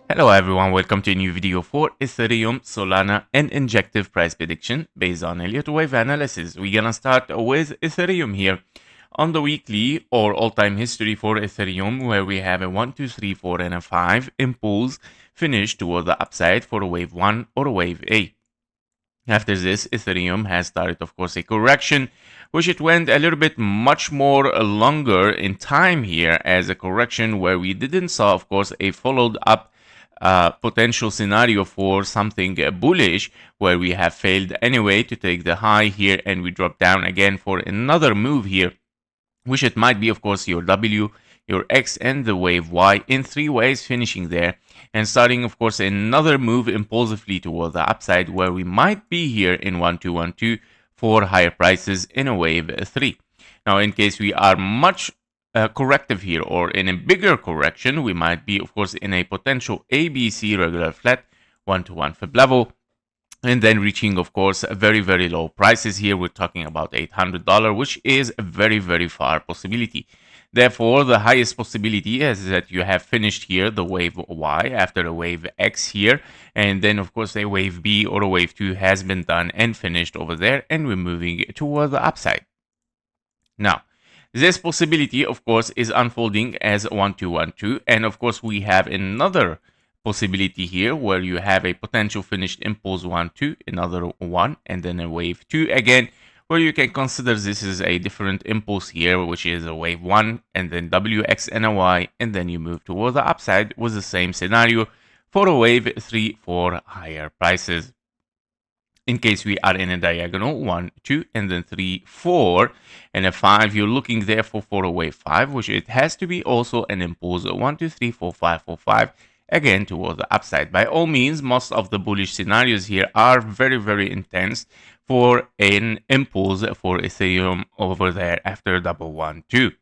Hello everyone, welcome to a new video for Ethereum, Solana and injective price prediction based on Elliott Wave analysis. We're gonna start with Ethereum here on the weekly or all-time history for Ethereum, where we have a 1, 2, 3, 4 and a 5 impulse finish toward the upside for a wave 1 or a wave A. After this, Ethereum has started, of course, a correction, which it went a little bit much more longer in time here as a correction where we didn't saw, of course, a followed up potential scenario for something bullish, where we have failed anyway to take the high here and we drop down again for another move here, which it might be, of course, your W, your X and the wave Y in 3 ways, finishing there and starting, of course, another move impulsively toward the upside, where we might be here in 1212 for higher prices in a wave 3. Now, in case we are much corrective here or in a bigger correction, we might be, of course, in a potential ABC regular flat 1-to-1 fib level, and then reaching, of course, very, very low prices here. We're talking about $800, which is a very, very far possibility. Therefore, the highest possibility is that you have finished here the wave Y after a wave X here, and then, of course, a wave B or a wave 2 has been done and finished over there, and we're moving toward the upside. Now, this possibility, of course, is unfolding as 1212, and of course, we have another possibility here where you have a potential finished impulse 1, 2, another 1, and then a wave 2 again, where you can consider this is a different impulse here, which is a wave 1, and then WX and a Y, and then you move toward the upside with the same scenario for a wave 3 for higher prices. In case we are in a diagonal 1, 2, and then 3, 4, and a 5, you're looking therefore for a wave 5, which it has to be also an impulse 1, 2, 3, 4, 5, 4, 5, again toward the upside. By all means, most of the bullish scenarios here are very, very intense for an impulse for Ethereum over there after 112.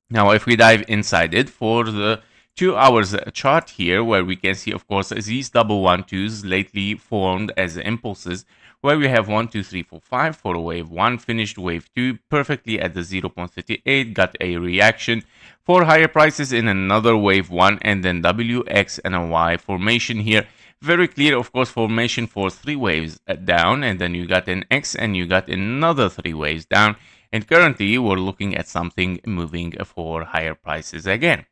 Now, if we dive inside it for the 2 hours chart here, where we can see, of course, these 112s lately formed as impulses, where we have 1, 2, 3, 4, 5 for a wave 1, finished wave 2 perfectly at the 0.38, got a reaction for higher prices in another wave 1, and then WX and a Y formation here. Very clear, of course, formation for 3 waves down, and then you got an X and you got another 3 waves down, and currently we're looking at something moving for higher prices again.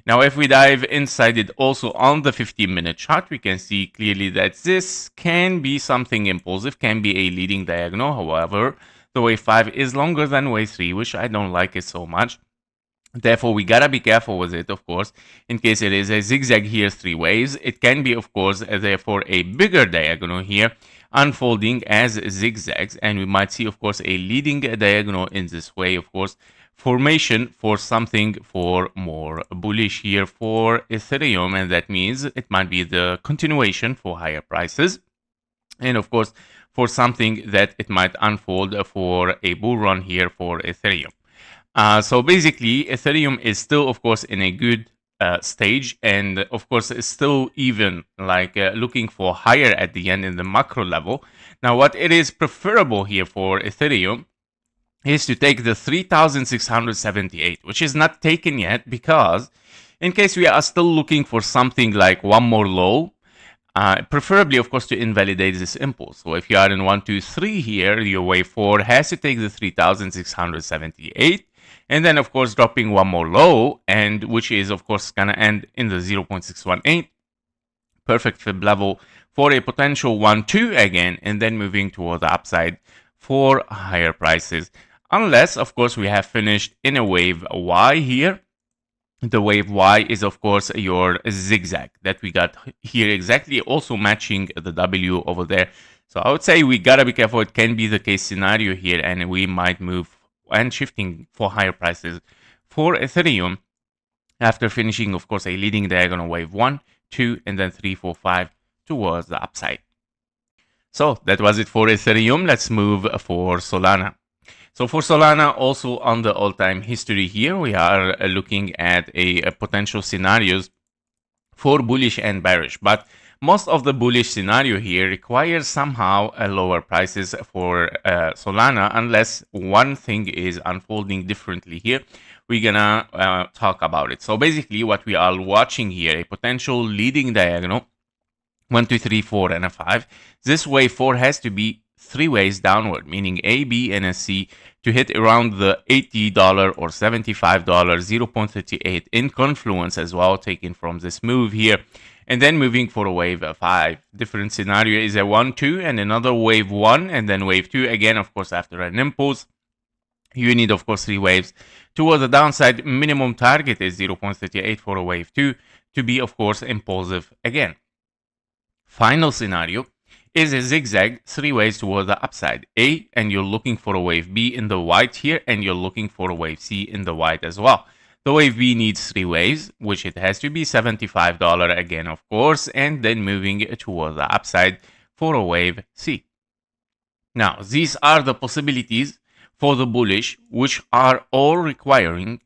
Now, if we dive inside it also on the 15-minute chart, we can see clearly that this can be something impulsive, can be a leading diagonal. However, the wave 5 is longer than wave 3, which I don't like it so much. Therefore, we gotta be careful with it, of course, in case it is a zigzag here, 3 waves. It can be, of course, therefore a bigger diagonal here, unfolding as zigzags, and we might see, of course, a leading diagonal in this way, of course, formation for something for more bullish here for Ethereum, and that means it might be the continuation for higher prices, and of course for something that it might unfold for a bull run here for Ethereum. So basically, Ethereum is still, of course, in a good stage, and of course is still even like looking for higher at the end in the macro level. Now, what it is preferable here for Ethereum is to take the 3,678, which is not taken yet, because in case we are still looking for something like one more low, preferably, of course, to invalidate this impulse. So if you are in 1, 2, 3 here, your wave 4 has to take the 3,678, and then, of course, dropping one more low, and which is, of course, gonna end in the 0.618, perfect fib level for a potential 1, 2 again, and then moving toward the upside for higher prices. Unless, of course, we have finished in a wave Y here. The wave Y is, of course, your zigzag that we got here, exactly also matching the W over there. So I would say we gotta be careful. It can be the case scenario here, and we might move and shifting for higher prices for Ethereum after finishing, of course, a leading diagonal wave 1, 2, and then 3, 4, 5 towards the upside. So that was it for Ethereum. Let's move for Solana. So for Solana, also on the all-time history here, we are looking at a potential scenarios for bullish and bearish. But most of the bullish scenario here requires somehow a lower prices for Solana, unless one thing is unfolding differently here, we're gonna talk about it. So basically what we are watching here, a potential leading diagonal, 1, 2, 3, 4, and a 5. This wave 4 has to be three ways downward, meaning A, B, and a C, to hit around the $80 or $75, 0.38 in confluence as well, taken from this move here. And then moving for a wave 5. Different scenario is a 1, 2, and another wave 1, and then wave 2 again, of course, after an impulse. You need, of course, three waves. Toward the downside, minimum target is 0.38 for a wave 2 to be, of course, impulsive again. Final scenario is a zigzag three ways toward the upside. A, and you're looking for a wave B in the white here, and you're looking for a wave C in the white as well. The wave B needs three waves, which it has to be $75 again, of course, and then moving toward the upside for a wave C. Now, these are the possibilities for the bullish, which are all requiring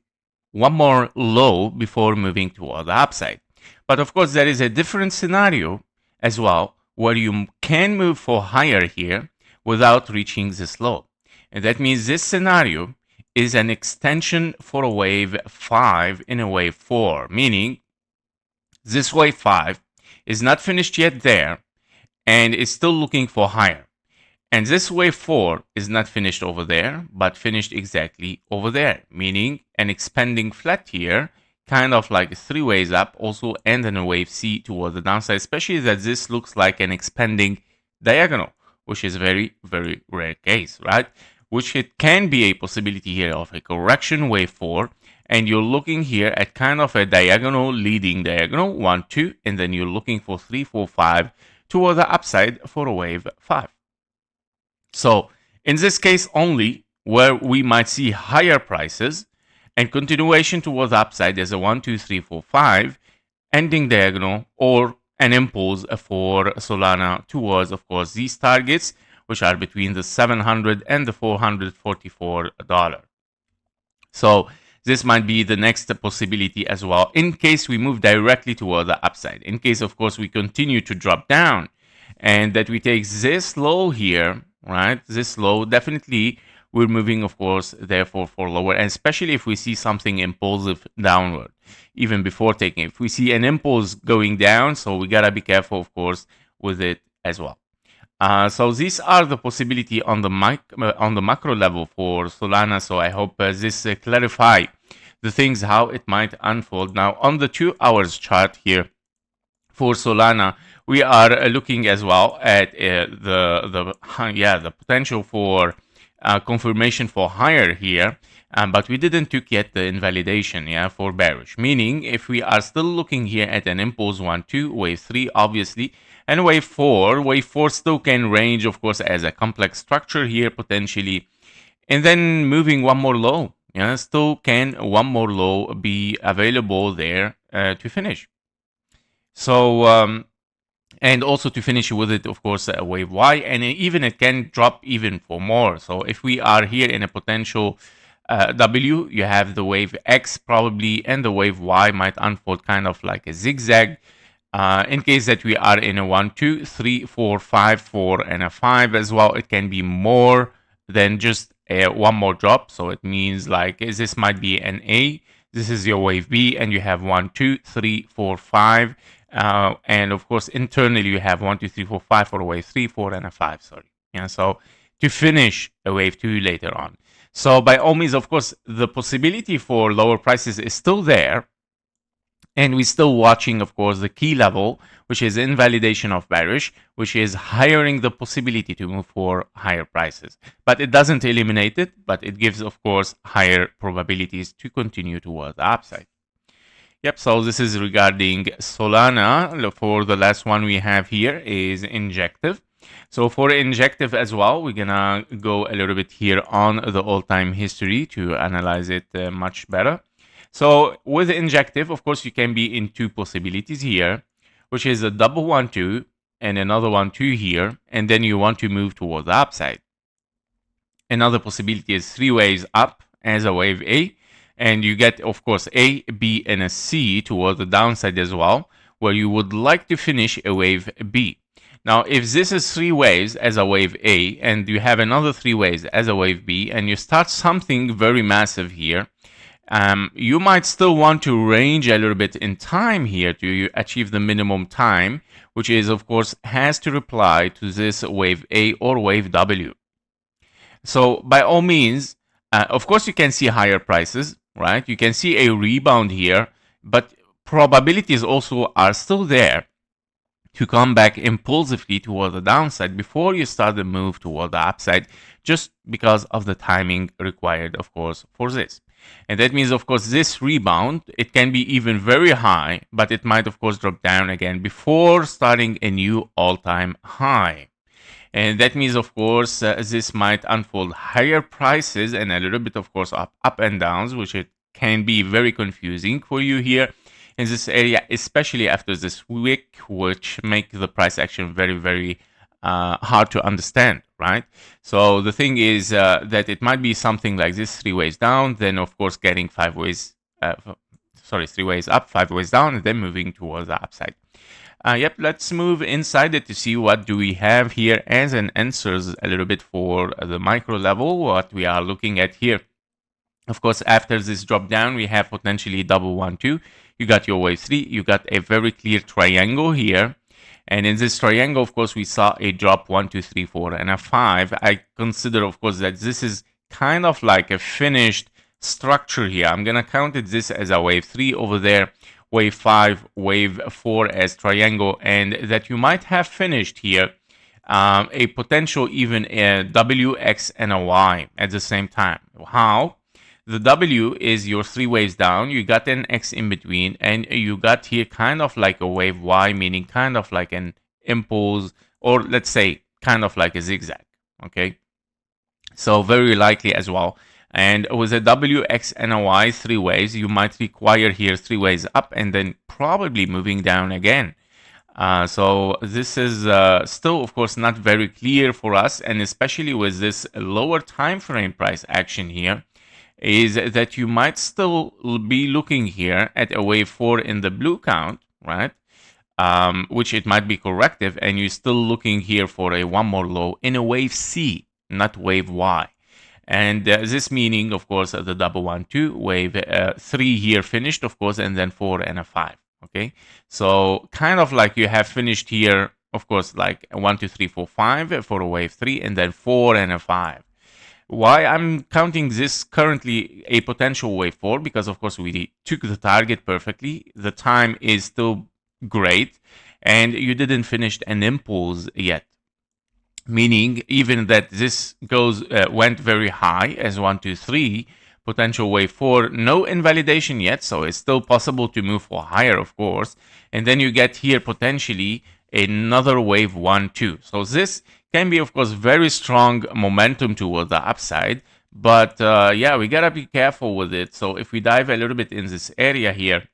one more low before moving toward the upside. But of course, there is a different scenario as well, where you can move for higher here without reaching this low. And that means this scenario is an extension for a wave 5 in a wave 4, meaning this wave 5 is not finished yet there and is still looking for higher. And this wave 4 is not finished over there, but finished exactly over there, meaning an expanding flat here, kind of like three ways up also, and then a wave C towards the downside, especially that this looks like an expanding diagonal, which is very, very rare case, right? Which it can be a possibility here of a correction wave 4, and you're looking here at kind of a diagonal leading diagonal, 1, 2, and then you're looking for 3, 4, 5 toward the upside for a wave 5. So in this case only, where we might see higher prices and continuation towards the upside as a 1, 2, 3, 4, 5 ending diagonal, or an impulse for Solana towards, of course, these targets, which are between the $700 and the $444. So this might be the next possibility as well, in case we move directly toward the upside. In case, of course, we continue to drop down and that we take this low here, right? This low, definitely we're moving, of course, therefore for lower, and especially if we see something impulsive downward, even before taking it. If we see an impulse going down, so we gotta be careful, of course, with it as well. So these are the possibility on the macro level for Solana. So I hope this clarify the things, how it might unfold. Now on the 2 hours chart here for Solana, we are looking as well at the potential for confirmation for higher here, but we didn't took yet the invalidation, for bearish. Meaning, if we are still looking here at an impulse 1, 2, wave 3, obviously, and wave 4 still can range, of course, as a complex structure here potentially, and then moving one more low, still can one more low be available there to finish. So and also to finish with it, of course, a wave Y, and even it can drop even for more. So if we are here in a potential W, you have the wave X probably, and the wave Y might unfold kind of like a zigzag. In case that we are in a 1, 2, 3, 4, 5, 4, and a 5 as well, it can be more than just one more drop. So it means like this might be an A, this is your wave B, and you have 1, 2, 3, 4, 5. And of course, internally you have 1, 2, 3, 4, 5 for a wave 3, 4, and a 5. Sorry, so to finish a wave 2 later on. So by all means, of course, the possibility for lower prices is still there, and we're still watching, of course, the key level, which is invalidation of bearish, which is hiring the possibility to move for higher prices. But it doesn't eliminate it, but it gives, of course, higher probabilities to continue towards the upside. Yep, so this is regarding Solana. For the last one we have here is Injective. So for Injective as well, we're gonna go a little bit here on the all-time history to analyze it much better. So with Injective, of course, you can be in two possibilities here, which is a double 1, 2 and another 1, 2 here, and then you want to move towards the upside. Another possibility is three waves up as a wave A, and you get, of course, A, B, and a C towards the downside as well, where you would like to finish a wave B. Now, if this is three waves as a wave A, and you have another three waves as a wave B, and you start something very massive here, You might still want to range a little bit in time here to achieve the minimum time, which is, of course, has to reply to this wave A or wave W. So by all means, of course, you can see higher prices, right? You can see a rebound here, but probabilities also are still there to come back impulsively toward the downside before you start the move toward the upside, just because of the timing required, of course, for this. And that means, of course, this rebound, it can be even very high, but it might, of course, drop down again before starting a new all-time high. And that means, of course, this might unfold higher prices and a little bit, of course, up and downs, which it can be very confusing for you here in this area, especially after this week, which make the price action very, very hard to understand, right? So the thing is that it might be something like this: 3 ways down, then of course getting 3 ways up, 5 ways down, and then moving towards the upside. Yep, let's move inside it to see what do we have here as an answers a little bit for the micro level, what we are looking at here. Of course, after this drop down, we have potentially double 1, 2. You got your wave 3. You got a very clear triangle here. And in this triangle, of course, we saw a drop 1, 2, 3, 4, and a 5. I consider, of course, that this is kind of like a finished structure here. I'm going to count this as a wave 3 over there, wave 5, wave 4 as triangle, and that you might have finished here a potential even a W, X, and a Y at the same time. How? The W is your 3 waves down, you got an X in between, and you got here kind of like a wave Y, meaning kind of like an impulse, or let's say kind of like a zigzag, okay? So very likely as well. And with a W, X, and a Y, 3 waves, you might require here 3 waves up and then probably moving down again. So this is still, of course, not very clear for us, and especially with this lower time frame price action here, is that you might still be looking here at a wave 4 in the blue count, right? Which it might be corrective, and you're still looking here for a one more low in a wave C, not wave Y. And this meaning, of course, the double 1, 2, wave 3 here finished, of course, and then 4 and a 5. Okay, so kind of like you have finished here, of course, like 1, 2, 3, 4, 5 for a wave 3, and then 4 and a 5. Why I'm counting this currently a potential wave 4? Because of course we took the target perfectly. The time is still great, and you didn't finish an impulse yet. Meaning even that this went very high as 1, 2, 3, potential wave 4, no invalidation yet, so it's still possible to move for higher, of course. And then you get here potentially another wave 1, 2. So this can be, of course, very strong momentum toward the upside, but yeah, we gotta be careful with it. So if we dive a little bit in this area here,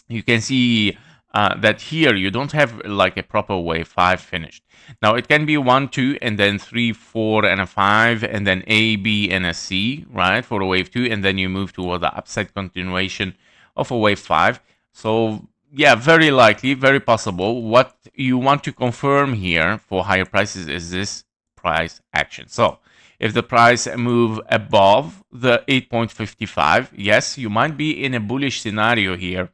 you can see that here you don't have like a proper wave 5 finished. Now it can be 1, 2, and then 3, 4, and a 5, and then A, B, and a C, right, for a wave 2, and then you move toward the upside continuation of a wave 5. So yeah, very likely, very possible. What you want to confirm here for higher prices is this price action. So if the price move above the 8.55, yes, you might be in a bullish scenario here,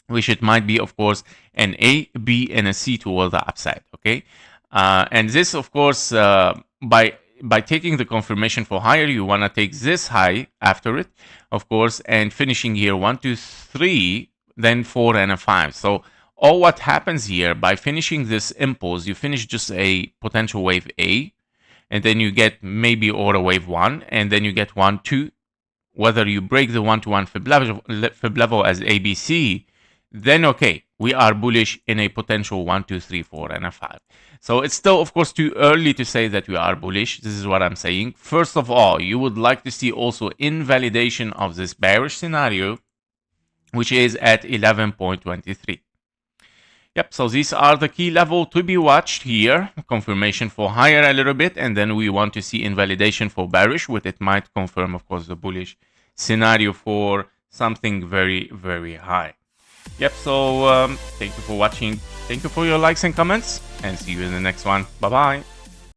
which it might be, of course, an A, B, and a C toward the upside, okay? And this, of course, by taking the confirmation for higher, you want to take this high after it, of course, and finishing here 1, 2, 3, then 4 and a 5. So all what happens here by finishing this impulse, you finish just a potential wave A, and then you get maybe or a wave 1, and then you get 1, 2. Whether you break the 1-to-1 fib level as ABC, then okay, we are bullish in a potential 1, 2, 3, 4, and a 5. So it's still, of course, too early to say that we are bullish. This is what I'm saying. First of all, you would like to see also invalidation of this bearish scenario, which is at 11.23. Yep, so these are the key level to be watched here. Confirmation for higher a little bit, and then we want to see invalidation for bearish, which it might confirm, of course, the bullish scenario for something very, very high. Yep, so thank you for watching. Thank you for your likes and comments, and see you in the next one. Bye-bye.